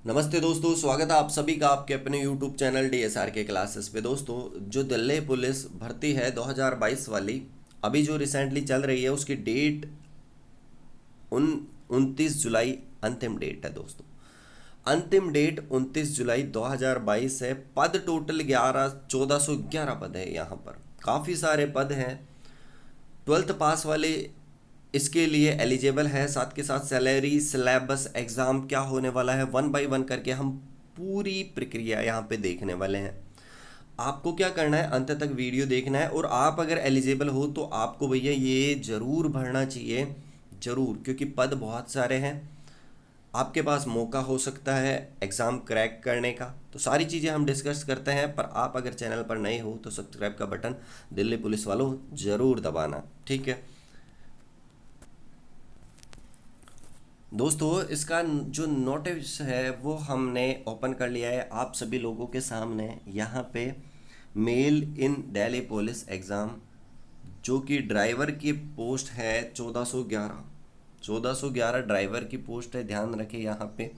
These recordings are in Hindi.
नमस्ते दोस्तों, स्वागत है आप सभी का आपके अपने YouTube चैनल DSR के क्लासेस पे। दोस्तों, जो दिल्ली पुलिस भर्ती है 2022 वाली, अभी जो रिसेंटली चल रही है उसकी डेट उन 29 जुलाई अंतिम डेट है दोस्तों। अंतिम डेट 29 जुलाई 2022 है। पद टोटल 1411 पद है। यहाँ पर काफ़ी सारे पद हैं। 12th पास वाले इसके लिए एलिजिबल है। साथ के साथ सैलरी, सिलेबस, एग्ज़ाम क्या होने वाला है, वन बाय वन करके हम पूरी प्रक्रिया यहाँ पे देखने वाले हैं। आपको क्या करना है, अंत तक वीडियो देखना है। और आप अगर एलिजिबल हो तो आपको भैया ये ज़रूर भरना चाहिए, ज़रूर, क्योंकि पद बहुत सारे हैं। आपके पास मौका हो सकता है एग्ज़ाम क्रैक करने का। तो सारी चीज़ें हम डिस्कस करते हैं। पर आप अगर चैनल पर नए हो तो सब्सक्राइब का बटन दिल्ली पुलिस वालों ज़रूर दबाना, ठीक है दोस्तों। इसका जो नोटिस है वो हमने ओपन कर लिया है आप सभी लोगों के सामने। यहाँ पे मेल इन दिल्ली पुलिस एग्ज़ाम, जो कि ड्राइवर की पोस्ट है 1411। 1411 ड्राइवर की पोस्ट है, ध्यान रखें यहाँ पे।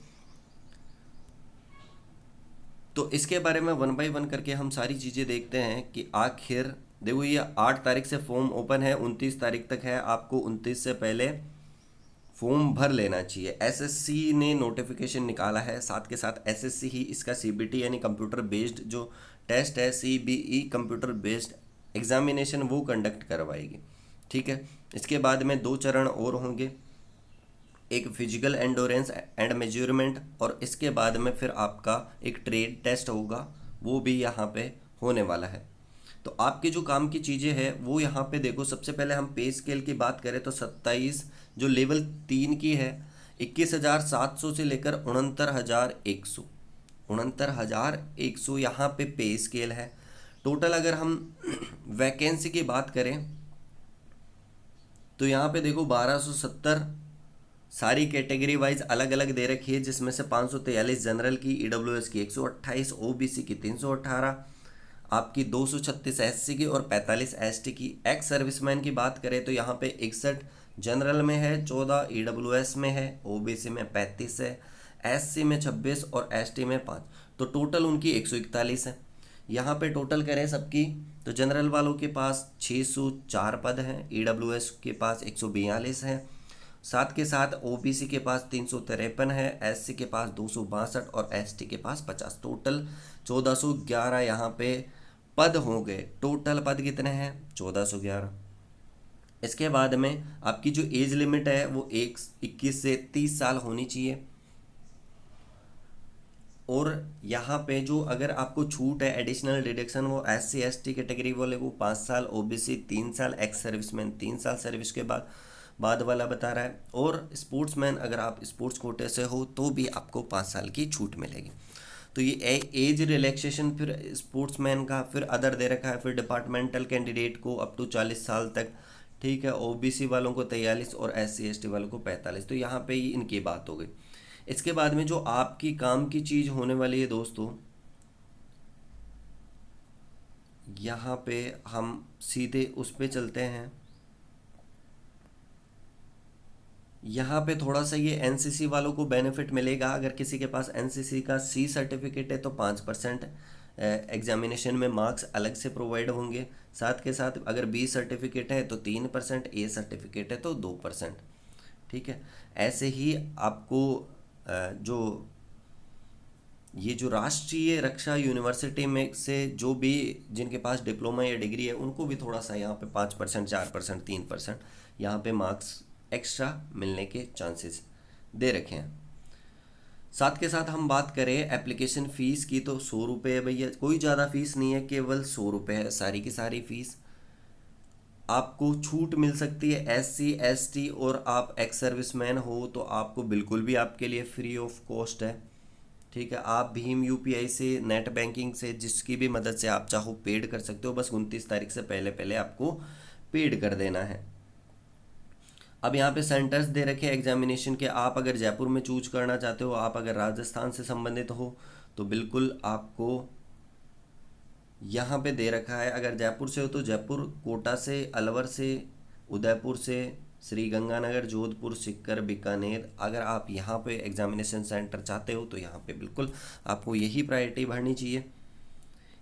तो इसके बारे में वन बाय वन करके हम सारी चीज़ें देखते हैं कि आखिर देखो, ये 8 तारीख से फॉर्म ओपन है, 29 तारीख तक है। आपको 29 से पहले फॉर्म भर लेना चाहिए। एसएससी ने नोटिफिकेशन निकाला है। साथ के साथ एसएससी ही इसका सीबीटी यानी कंप्यूटर बेस्ड जो टेस्ट है, सीबीई कंप्यूटर बेस्ड एग्जामिनेशन, वो कंडक्ट करवाएगी, ठीक है। इसके बाद में 2 चरण और होंगे, एक फिजिकल एंडोरेंस एंड मेजरमेंट, और इसके बाद में फिर आपका एक ट्रेड टेस्ट होगा, वो भी यहाँ पे होने वाला है। तो आपके जो काम की चीज़ें हैं वो यहाँ पे देखो। सबसे पहले हम पे स्केल की बात करें तो 27 जो लेवल 3 की है, 21,700 से लेकर 69,100, 69,100 यहाँ पे स्केल है। टोटल अगर हम वैकेंसी की बात करें तो यहाँ पे देखो 1270 सारी कैटेगरी वाइज अलग अलग दे रखी है, जिसमें से 543 जनरल की, ईडब्ल्यूएस की 128, ओबीसी की 318, आपकी 236 एससी की और 45 एसटी की। एक्स सर्विसमैन की बात करें तो यहाँ पे 61 जनरल में है, 14 ईडब्ल्यूएस में है, ओबीसी में 35 है, एससी में 26 और एसटी में 5। तो टोटल उनकी 141 है। यहाँ पे टोटल करें सबकी तो जनरल वालों के पास 604 पद हैं, ईडब्ल्यूएस के पास 142 है, साथ के साथ ओबीसी के पास 353 है, एससी के पास 262 और एसटी के पास 50। टोटल 1411 यहाँ पे पद हो गए। टोटल पद कितने हैं? 1411। इसके बाद में आपकी जो एज लिमिट है वो 21 से 30 साल होनी चाहिए। और यहाँ पे जो अगर आपको छूट है, एडिशनल डिडक्शन, वो एससी एसटी कैटेगरी वाले को 5 साल, ओबीसी 3 साल, एक्स सर्विसमैन 3 साल सर्विस के बाद वाला बता रहा है। और स्पोर्ट्समैन, अगर आप स्पोर्ट्स कोटे से हो तो भी आपको 5 साल की छूट मिलेगी। तो ये एज रिलैक्सेशन फिर स्पोर्ट्समैन का फिर अदर दे रखा है। फिर डिपार्टमेंटल कैंडिडेट को अप टू 40 साल तक, ठीक है। ओबीसी वालों को 43 और एससी एसटी वालों को 45। तो यहाँ पे ही इनकी बात हो गई। इसके बाद में जो आपकी काम की चीज़ होने वाली है दोस्तों, यहाँ पे हम सीधे उस पे चलते हैं। यहाँ पे थोड़ा सा ये एनसीसी वालों को बेनिफिट मिलेगा। अगर किसी के पास एनसीसी का सी सर्टिफिकेट है तो 5% एग्जामिनेशन में मार्क्स अलग से प्रोवाइड होंगे। साथ के साथ अगर बी सर्टिफिकेट है तो 3%, ए सर्टिफिकेट है तो 2%, ठीक है। ऐसे ही आपको जो ये जो राष्ट्रीय रक्षा यूनिवर्सिटी में से जो भी जिनके पास डिप्लोमा या डिग्री है उनको भी थोड़ा सा यहाँ पे 5%, 4%, 3% यहाँ पे मार्क्स एक्स्ट्रा मिलने के चांसेस दे रखे हैं। साथ के साथ हम बात करें एप्लीकेशन फ़ीस की तो 100 रुपये है भैया, कोई ज़्यादा फीस नहीं है, केवल 100 रुपये है सारी की सारी फीस। आपको छूट मिल सकती है एससी एसटी और आप एक्स सर्विसमैन हो तो आपको बिल्कुल भी आपके लिए फ्री ऑफ कॉस्ट है, ठीक है। आप भीम यूपीआई से, नेट बैंकिंग से, जिसकी भी मदद से आप चाहो पेड कर सकते हो। बस 29 तारीख से पहले पहले आपको पेड कर देना है। अब यहाँ पे सेंटर्स दे रखे हैं एग्जामिनेशन के। आप अगर जयपुर में चूज करना चाहते हो, आप अगर राजस्थान से संबंधित हो तो बिल्कुल आपको यहाँ पे दे रखा है। अगर जयपुर से हो तो जयपुर, कोटा से, अलवर से, उदयपुर से, श्रीगंगानगर, जोधपुर, सीकर, बीकानेर, अगर आप यहाँ पे एग्जामिनेशन सेंटर चाहते हो तो यहाँ पे बिल्कुल आपको यही प्रायोरिटी भरनी चाहिए।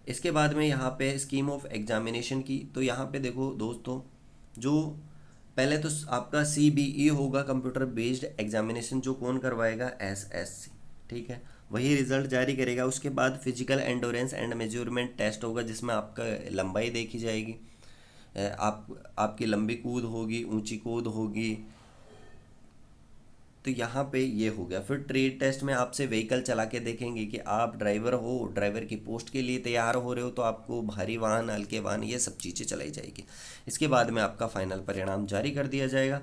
इसके बाद में यहाँ पे स्कीम ऑफ एग्जामिनेशन की, तो यहाँ पे देखो दोस्तों, जो पहले तो आपका CBE होगा, कंप्यूटर बेस्ड एग्जामिनेशन, जो कौन करवाएगा, SSC, ठीक है, वही रिजल्ट जारी करेगा। उसके बाद physical endurance and measurement test होगा, जिसमें आपका लंबाई देखी जाएगी, आपकी लंबी कूद होगी, ऊंची कूद होगी। तो यहाँ पे ये हो गया। फिर ट्रेड टेस्ट में आपसे व्हीकल चला के देखेंगे कि आप ड्राइवर हो, ड्राइवर की पोस्ट के लिए तैयार हो रहे हो, तो आपको भारी वाहन, हल्के वाहन, ये सब चीज़ें चलाई जाएगी। इसके बाद में आपका फाइनल परिणाम जारी कर दिया जाएगा।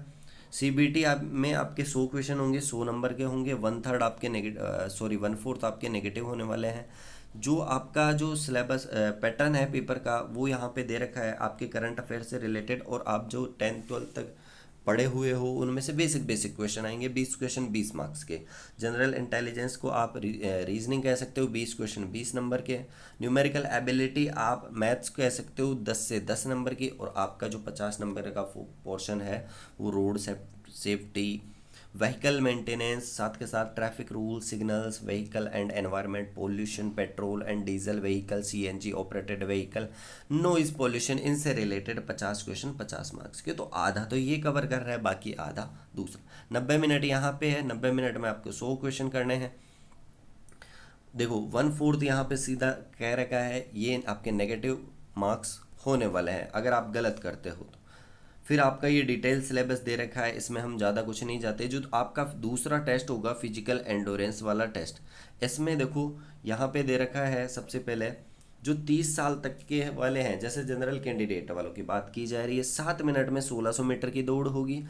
CBT में आपके 100 क्वेश्चन होंगे, 100 नंबर के होंगे, 1/3 आपके नेगेटिव 1/4 आपके नेगेटिव होने वाले हैं। जो आपका जो सिलेबस पैटर्न है पेपर का, वो यहाँ पे दे रखा है आपके करंट अफेयर से रिलेटेड, और आप जो 10th 12th तक पढ़े हुए हो उनमें से बेसिक क्वेश्चन आएंगे। 20 क्वेश्चन 20 मार्क्स के। जनरल इंटेलिजेंस को आप रीजनिंग कह सकते हो, 20 क्वेश्चन 20 नंबर के। न्यूमेरिकल एबिलिटी आप मैथ्स कह सकते हो, 10 से 10 नंबर की। और आपका जो 50 नंबर का पोर्शन है वो रोड सेफ्टी, व्हीकल मेंटेनेंस, साथ के साथ traffic rule, signals, vehicle and environment, pollution, petrol and diesel vehicle, CNG operated vehicle, noise pollution, इनसे रिलेटेड 50 क्वेश्चन 50 मार्क्स के। तो आधा तो ये कवर कर रहा है, बाकी आधा दूसरा। 90 मिनट यहाँ पे है, 90 मिनट में आपको 100 क्वेश्चन करने हैं। देखो 1/4 यहाँ पे सीधा कह रखा है, ये आपके नेगेटिव मार्क्स होने वाले हैं अगर आप गलत करते हो तो। फिर आपका ये डिटेल सिलेबस दे रखा है, इसमें हम ज़्यादा कुछ नहीं जाते। जो आपका दूसरा टेस्ट होगा फिजिकल एंडोरेंस वाला टेस्ट, इसमें देखो यहाँ पे दे रखा है सबसे पहले जो 30 साल तक के वाले हैं, जैसे जनरल कैंडिडेट वालों की बात की जा रही है, 7 मिनट में 1600 मीटर की दौड़ होगी।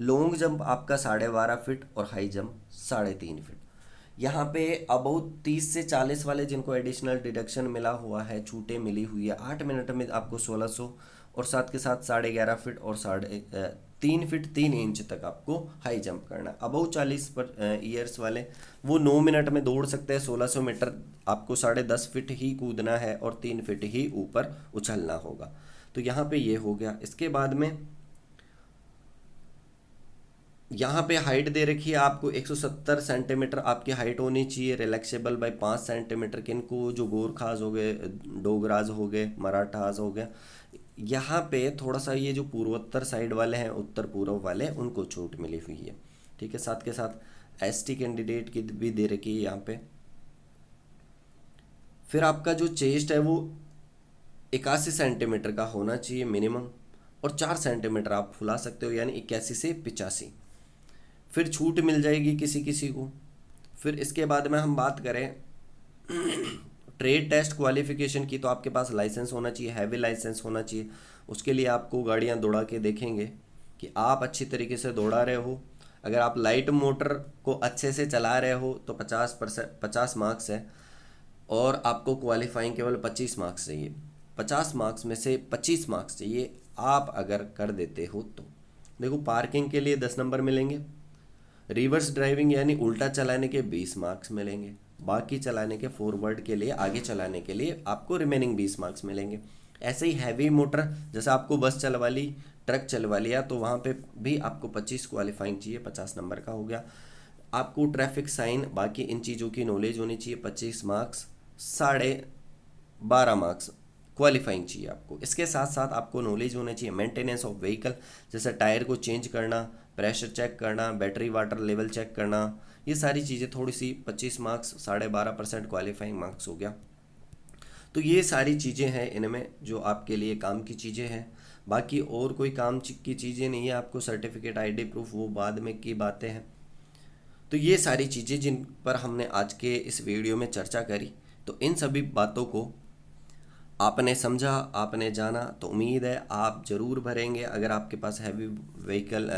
लॉन्ग जंप आपका 12.5 फीट और हाई जंप 3.5 फीट। यहाँ पे अबाउट 30 से 40 वाले जिनको एडिशनल डिडक्शन मिला हुआ है, छूटें मिली हुई है, 8 मिनट में आपको 1600, और साथ के साथ 11.5 फीट और 3 फीट 3 इंच तक आपको हाई जंप करना है। अबाउट 40 ईयर्स वाले वो 9 मिनट में दौड़ सकते हैं 1600 मीटर। आपको 10.5 फीट ही कूदना है और 3 फीट ही ऊपर उछलना होगा। तो यहाँ पे ये हो गया। इसके बाद में यहाँ पे हाइट दे रखी है आपको 170 सेंटीमीटर आपकी हाइट होनी चाहिए, रिलैक्सेबल बाय 5 सेंटीमीटर। किनको, जो गोरखाज हो गए, डोगराज हो गए, मराठाज हो गया। यहाँ पे थोड़ा सा ये जो पूर्वोत्तर साइड वाले हैं, उत्तर पूर्व वाले, उनको छूट मिली हुई है, ठीक है। साथ के साथ ST कैंडिडेट की भी दे रखी है यहाँ पे। फिर आपका जो चेस्ट है वो 81 सेंटीमीटर का होना चाहिए मिनिमम, और 4 सेंटीमीटर आप फुला सकते हो, यानी 81 से 85। फिर छूट मिल जाएगी किसी किसी को। फिर इसके बाद में हम बात करें ट्रेड टेस्ट क्वालिफिकेशन की, तो आपके पास लाइसेंस होना चाहिए, हैवी लाइसेंस होना चाहिए। उसके लिए आपको गाड़ियां दौड़ा के देखेंगे कि आप अच्छी तरीके से दौड़ा रहे हो। अगर आप लाइट मोटर को अच्छे से चला रहे हो तो 50 मार्क्स है, और आपको क्वालिफाइंग केवल 25 मार्क्स चाहिए। 50 मार्क्स में से 25 मार्क्स चाहिए आप अगर कर देते हो तो। देखो पार्किंग के लिए 10 नंबर मिलेंगे, रिवर्स ड्राइविंग यानी उल्टा चलाने के 20 मार्क्स मिलेंगे, बाकी चलाने के फॉरवर्ड के लिए, आगे चलाने के लिए आपको रिमेनिंग 20 मार्क्स मिलेंगे। ऐसे ही हैवी मोटर, जैसे आपको बस चलवा ली, ट्रक चलवा लिया, तो वहाँ पे भी आपको 25 क्वालिफाइंग चाहिए, 50 नंबर का हो गया। आपको ट्रैफिक साइन, बाकी इन चीज़ों की नॉलेज होनी चाहिए, 25 मार्क्स, 12.5 मार्क्स क्वालिफाइंग चाहिए आपको। इसके साथ साथ आपको नॉलेज होना चाहिए मेंटेनेंस ऑफ व्हीकल, जैसे टायर को चेंज करना, प्रेशर चेक करना, बैटरी वाटर लेवल चेक करना, ये सारी चीज़ें थोड़ी सी। 25 मार्क्स, 12.5% क्वालिफाइंग मार्क्स हो गया। तो ये सारी चीज़ें हैं इनमें जो आपके लिए काम की चीज़ें हैं। बाकी और कोई काम की चीज़ें नहीं है। आपको सर्टिफिकेट, ID प्रूफ, वो बाद में की बातें हैं। तो ये सारी चीज़ें जिन पर हमने आज के इस वीडियो में चर्चा करी, तो इन सभी बातों को आपने समझा, आपने जाना, तो उम्मीद है आप ज़रूर भरेंगे। अगर आपके पास हैवी व्हीकल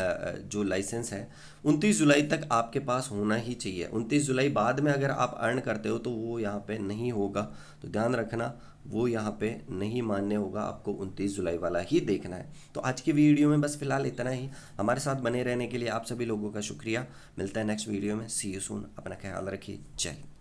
जो लाइसेंस है 29 जुलाई तक आपके पास होना ही चाहिए। 29 जुलाई बाद में अगर आप अर्न करते हो तो वो यहाँ पे नहीं होगा, तो ध्यान रखना, वो यहाँ पे नहीं मान्य होगा, आपको 29 जुलाई वाला ही देखना है। तो आज की वीडियो में बस फिलहाल इतना ही। हमारे साथ बने रहने के लिए आप सभी लोगों का शुक्रिया। मिलता है नेक्स्ट वीडियो में। सी यू सून। अपना ख्याल रखिए। जय हिंद।